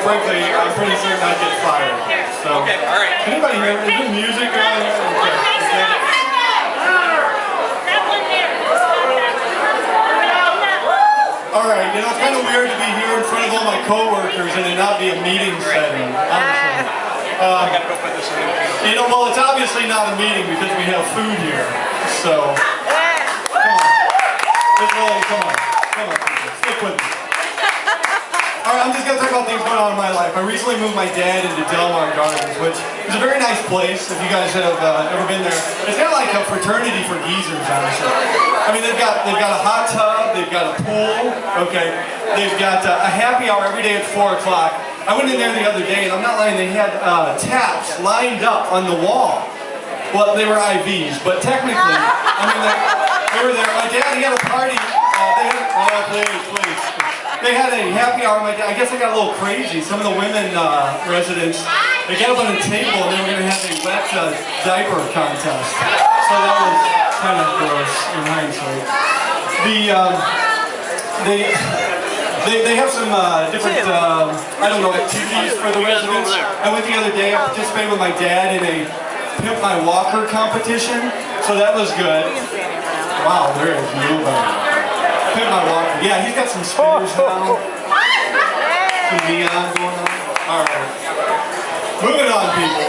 frankly, I'm pretty certain I'd get fired. So, okay, all right. Anybody here? Is there music on? Okay. All right, you know, it's kind of weird to be here in front of all my coworkers and it not be a meeting setting, honestly. I gotta go put this in. You know, well, it's obviously not a meeting because we have food here. So, come on. Come on, people. Stick with me. All right, I'm just going to talk about things going on in my life. I recently moved my dad into Delmar Gardens, which is a very nice place if you guys have ever been there. It's kind of like a fraternity for geezers, honestly. I mean, they've got a hot tub, they've got a pool, okay? They've got a happy hour every day at 4 o'clock. I went in there the other day, and I'm not lying, they had taps lined up on the wall. Well, they were IVs, but technically, I mean, they were there. My dad, he had a party. Please. They had a happy hour. I guess they got a little crazy. Some of the women residents, they got up on a table and they were going to have a wet diaper contest. So that was kind of gross in hindsight. They have some different, I don't know, activities for the residents. I went the other day, I participated with my dad in a Pimp My Walker competition, so that was good. Wow, there is nobody. Pimp My Walker. Yeah, he's got some spinners now. Some neon going on. Alright. Moving on, people.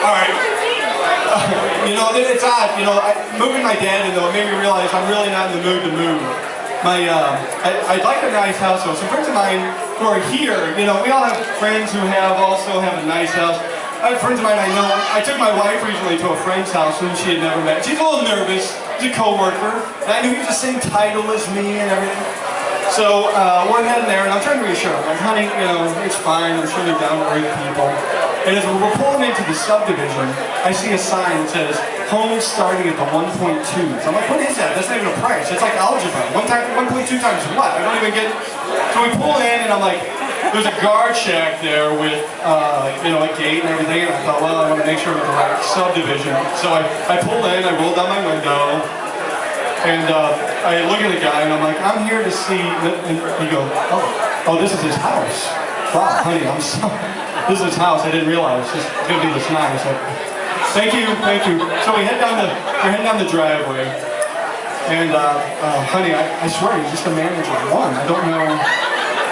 Alright. You know, it's odd. You know, moving my dad in, though, it made me realize I'm really not in the mood to move. I'd like a nice house, though. Some friends of mine who are here, you know, we all have friends who also have a nice house. I have friends of mine I know. I took my wife recently to a friend's house whom she had never met. She's a little nervous. She's a co-worker. And I knew he was the same title as me and everything. So we're heading there, and I'm trying to reassure her. I'm like, honey, you know, it's fine. I'm sure they're down to earth people. And as we're pulling into the subdivision, I see a sign that says, homes starting at the 1.2. So I'm like, what is that? That's not even a price. It's like algebra. 1.2 times what? I don't even get it. So we pull in, and I'm like, there's a guard shack there with, you know, a gate and everything, and I thought, well, I want to make sure we're in the right subdivision. So I pulled in, I rolled down my window, and I look at the guy, and I'm like, I'm here to see, and he goes, oh, this is his house. Wow, honey, I'm sorry. This is his house, I didn't realize. It's going to be this nice. Thank you. So we're heading down the driveway, and honey, I swear, he's just a manager of one. I don't know.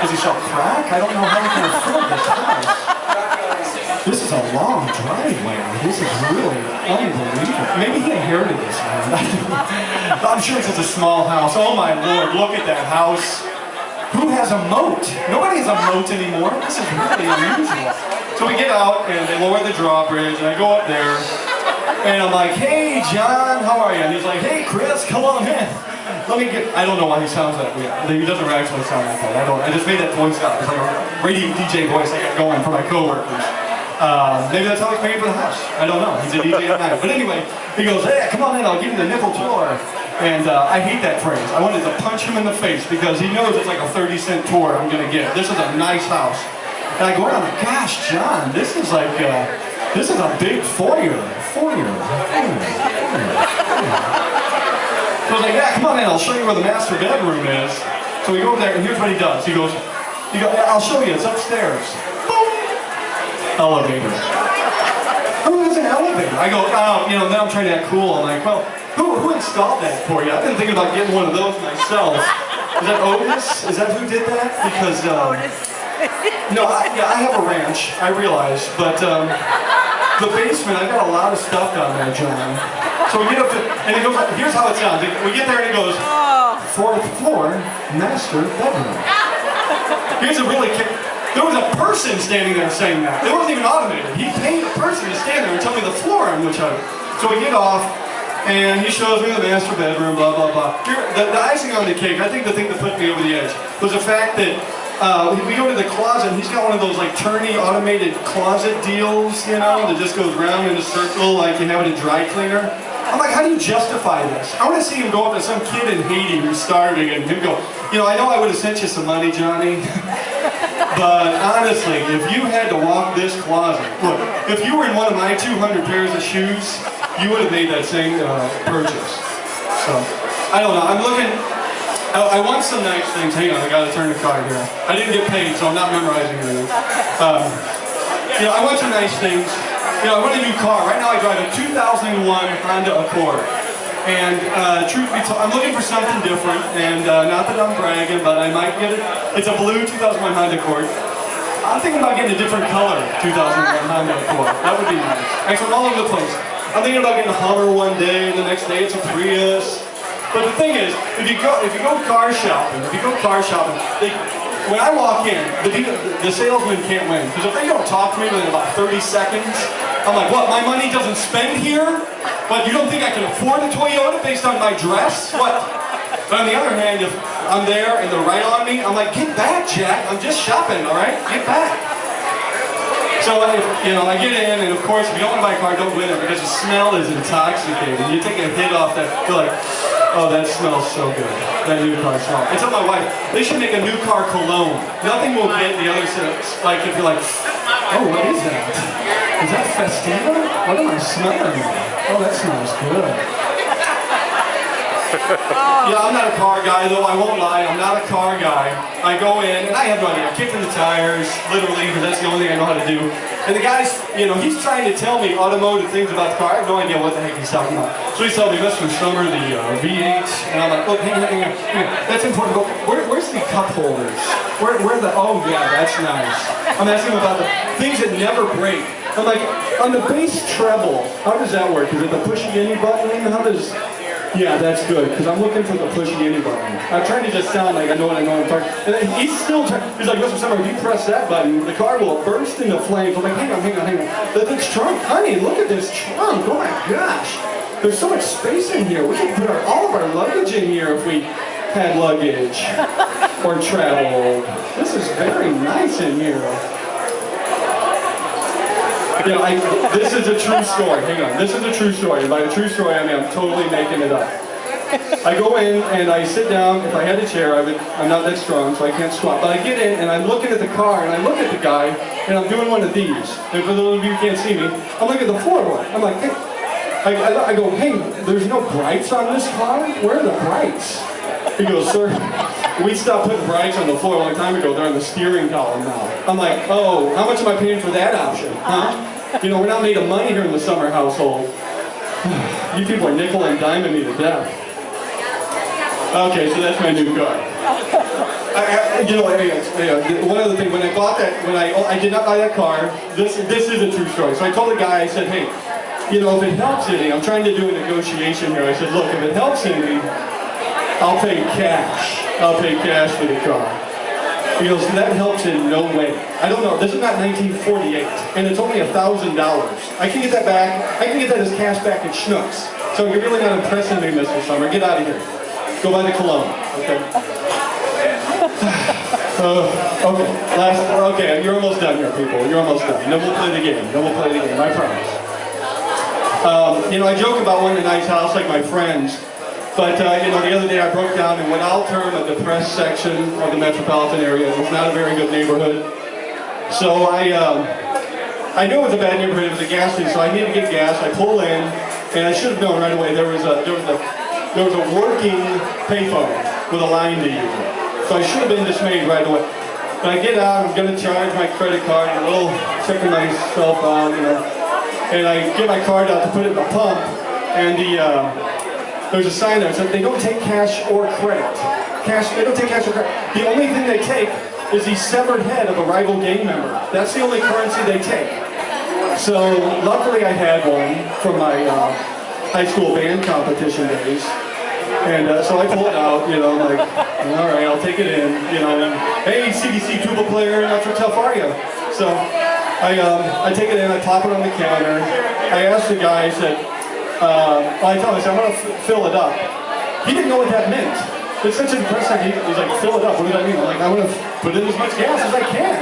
Does he sell crack? I don't know how he can afford this house. This is a long driveway. This is really unbelievable. Maybe he inherited this, man. I'm sure it's just a small house. Oh my Lord, look at that house. Who has a moat? Nobody has a moat anymore. This is really unusual. So we get out and they lower the drawbridge and I go up there and I'm like, hey John, how are you? And he's like, hey Chris, come on in. I don't know why he sounds that weird. He doesn't actually sound like that. I just made that voice up. It's like a radio DJ voice I got going for my coworkers. Maybe that's how he's paid for the house. I don't know. He's a DJ at night. But anyway, he goes, hey, come on in, I'll give you the nickel tour. And I hate that phrase. I wanted to punch him in the face because he knows it's like a 30-cent tour I'm going to get. This is a nice house. And I go around, I'm like, gosh, John, this is like, this is a big foyer. So I was like, yeah, come on in, I'll show you where the master bedroom is. So we go over there, and here's what he does. He goes, I'll show you, it's upstairs. Boom. Elevator. Who has an elevator? I go, you know, now I'm trying to act cool. I'm like, well, who installed that for you? I've been thinking about getting one of those myself. Is that Otis? Is that who did that? Because, no, I have a ranch, I realize, but the basement, I've got a lot of stuff down there, John. So we get up to, and it goes, here's how it sounds. We get there and it goes, 4th floor, master bedroom. Here's a really, there was a person standing there saying that. It wasn't even automated. He paid a person to stand there and tell me the floor on which I was. So we get off, and he shows me the master bedroom, blah, blah, blah. Here, the icing on the cake, I think the thing that put me over the edge, was the fact that we go to the closet, and he's got one of those like turny automated closet deals, you know, that just goes round in a circle like you have it in dry cleaner. I'm like, how do you justify this? I want to see him go up to some kid in Haiti who's starving and him go, you know, I know I would have sent you some money, Johnny, but honestly, if you had to walk this closet, look, if you were in one of my 200 pairs of shoes, you would have made that same purchase. So, I don't know, I'm looking, I want some nice things. Hang on, I gotta turn the card here. I didn't get paid, so I'm not memorizing anything. You know, I want some nice things. You know, I want a new car. Right now I drive a 2001 Honda Accord. And truth be told, I'm looking for something different. And not that I'm bragging, but I might get it. It's a blue 2001 Honda Accord. I'm thinking about getting a different color 2001 Honda Accord. That would be nice. Actually, I'm all over the place. I'm thinking about getting a Hummer one day, and the next day it's a Prius. But the thing is, if you go car shopping, when I walk in, the salesman can't win. Because if they don't talk to me within about 30 seconds, I'm like, what, my money doesn't spend here? What, you don't think I can afford a Toyota based on my dress? What? But on the other hand, if I'm there and they're right on me, I'm like, get back, Jack. I'm just shopping, all right? Get back. So, you know, I get in, and of course, if you don't want to buy a car, don't win it, because the smell is intoxicating. You take a hit off that, you're like, oh, that smells so good. That new car smell. I tell my wife, they should make a new car cologne. Nothing will get the other sense. Like, if you're like, oh, what is that? Is that Festiva? What am I smelling? Oh, that smells good. Yeah, I'm not a car guy, though. I won't lie. I'm not a car guy. I go in, and I have no idea. I'm kicking the tires, literally, because that's the only thing I know how to do. And the guy's, you know, he's trying to tell me automotive things about the car. I have no idea what the heck he's talking about. So he's telling me Mr. Summer, the V8, and I'm like, look, hang on. That's important. But where's the cup holders? Where the, oh yeah, that's nice. I'm asking him about the things that never break. I'm like, on the bass treble, how does that work? Is it the pushy any button? How does... Yeah, that's good, because I'm looking for the pushy any button. I'm trying to just sound like I know what I'm talking. And then he's still trying, he's like, Mr. Summer, if you press that button, the car will burst into flames. I'm like, hang on. This trunk, honey, look at this trunk. Oh my gosh. There's so much space in here. We could put all of our luggage in here if we had luggage or traveled. This is very nice in here. You know, this is a true story. Hang on. This is a true story. And by a true story, I mean I'm totally making it up. I go in and I sit down. If I had a chair, I'm not that strong, so I can't squat. But I get in and I'm looking at the car and I look at the guy and I'm doing one of these. And for those of you who can't see me, I'm looking at the floor one. I'm like, hey. I go, hey, there's no brights on this car? Where are the brights? He goes, sir, we stopped putting brights on the floor a long time ago. They're on the steering column now. I'm like, oh, how much am I paying for that option? Huh? You know, we're not made of money here in the Summer household. You people are nickel and diming me to death. Okay, so that's my new car. You know, one other thing, when I bought that, I did not buy that car. This is a true story. So I told the guy, I said, hey, you know, if it helps any, I'm trying to do a negotiation here. I said, look, if it helps any, I'll pay cash. I'll pay cash for the car. He goes, that helps in no way. I don't know, this is not 1948, and it's only $1,000. I can get that back, I can get that as cash back at Schnucks. So you're really not impressing me, Mr. Summer. Get out of here. Go buy the cologne, okay? Okay, you're almost done here, people. You're almost done. Then we'll play the game. I promise. You know, I joke about wanting a nice house like my friends. But, you know, the other day I broke down in what I'll term a depressed section of the metropolitan area. It's not a very good neighborhood. So I knew it was a bad neighborhood. It was a gas station, so I needed to get gas. I pull in, and I should have known right away there was a working payphone with a line to use. So I should have been dismayed right away. But I get out, I'm going to charge my credit card, a little checking myself out, you know. And I get my card out to put it in the pump, and there's a sign there that said they don't take cash or credit. They don't take cash or credit. The only thing they take is the severed head of a rival gang member. That's the only currency they take. So luckily I had one from my high school band competition days. And so I pull it out, you know, like, all right, I'll take it in, you know, and hey, CDC tuba player, not so tough are you? So I take it in, I pop it on the counter. I asked the guy, I said, I told him, I said, I'm going to fill it up. He didn't know what that meant. It's such a depressing, he's like, fill it up, what does that mean? I'm like, I'm going to put in as much gas as I can.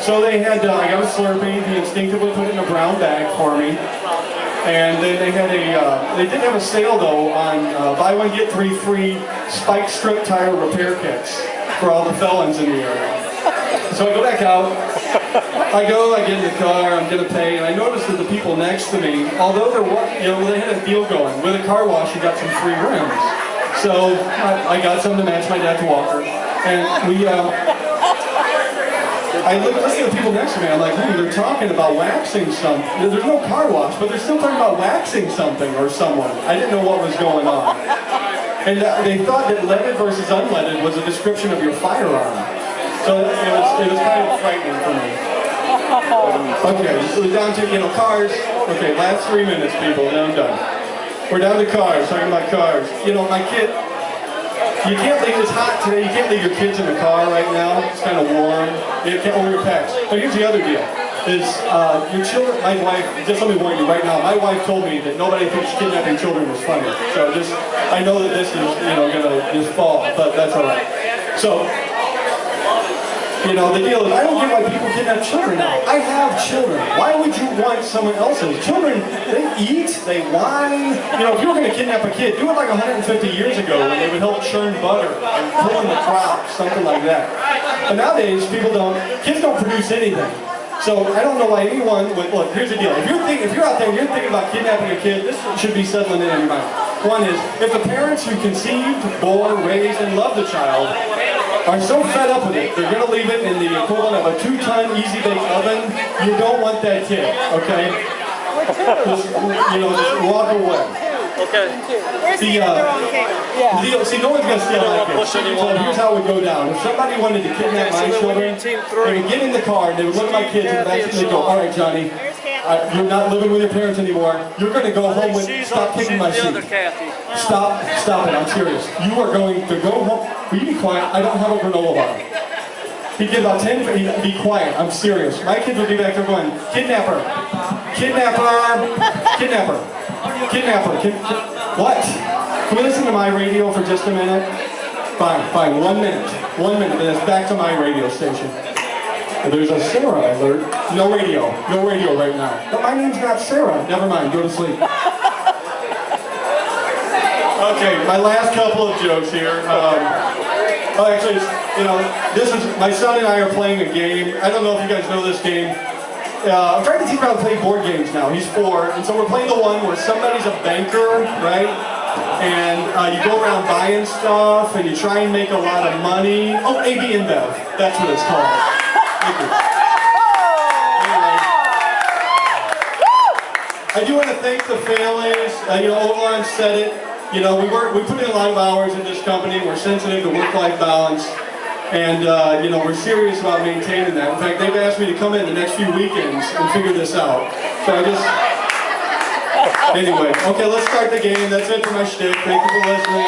So they had, I got a Slurpee, he instinctively put it in a brown bag for me. And then they had they did have a sale though on buy one get three free spike strip tire repair kits for all the felons in the area. So I go back out, I get in the car, I'm gonna pay, and I noticed that the people next to me, although they had a deal going, with a car wash you got some free rims. So I got some to match my dad's walker. And we, I listen to the people next to me, I'm like, ooh, they're talking about waxing something. There's no car wash, but they're still talking about waxing something or someone. I didn't know what was going on. And they thought that leaded versus unleaded was a description of your firearm. So it was kind of frightening for me. Okay, so we're down to, cars. Okay, last 3 minutes, people, then I'm done. We're down to cars, talking about cars. My kid, you can't leave, it's hot today, you can't leave your kids in the car right now. It's kind of warm. You can't over your pets. But here's the other deal. Is your children, my wife, just let me warn you right now, my wife told me that nobody thinks kidnapping children is funny. So I know that this is, gonna just fall, but that's alright. So, the deal is, I don't get why people kidnap children now. I have children. Why would you want someone else's? Children, they eat, they whine. If you were going to kidnap a kid, do it like 150 years ago when they would help churn butter and pull in the crops, something like that. But nowadays, kids don't produce anything. So I don't know why anyone would, look, here's the deal. If you're out there and you're thinking about kidnapping a kid, this should be settling in your mind. One is, if the parents who conceived, bore, raised, and loved the child are so fed up with it, they're going to leave it in the equivalent of a 2-ton easy-bake oven, you don't want that kid, okay? Just walk away. Okay. See, no one's going to steal my kids. So here's how it would go down. If somebody wanted to kidnap my children, they would get in the car, and they would look at my kids, and basically go, all right, Johnny, you're not living with your parents anymore. You're going to go home with, stop kicking my seat. Stop it, I'm serious. You are going to go home. Will you be quiet? I don't have a granola bar. He'd get about 10, he'd be quiet, I'm serious. My kids would be back there going, kidnapper, kidnapper, kidnapper, kidnapper, what? Can we listen to my radio for just a minute? Fine, 1 minute, and it's back to my radio station. There's a Sarah alert. No radio right now. But my name's not Sarah. Never mind, go to sleep. Okay, my last couple of jokes here. Actually, this is, my son and I are playing a game. I don't know if you guys know this game. I'm trying to teach him how to play board games now. He's 4, and so we're playing the one where somebody's a banker, right? And you go around buying stuff, and you try and make a lot of money. Oh, ABInbev, that's what it's called. Thank you. Anyway, I do want to thank the families. Ovalon said it. We put in a lot of hours in this company. We're sensitive to work-life balance, and we're serious about maintaining that. In fact, they've asked me to come in the next few weekends and figure this out. So anyway, okay, let's start the game. That's it for my shtick. Thank you for listening.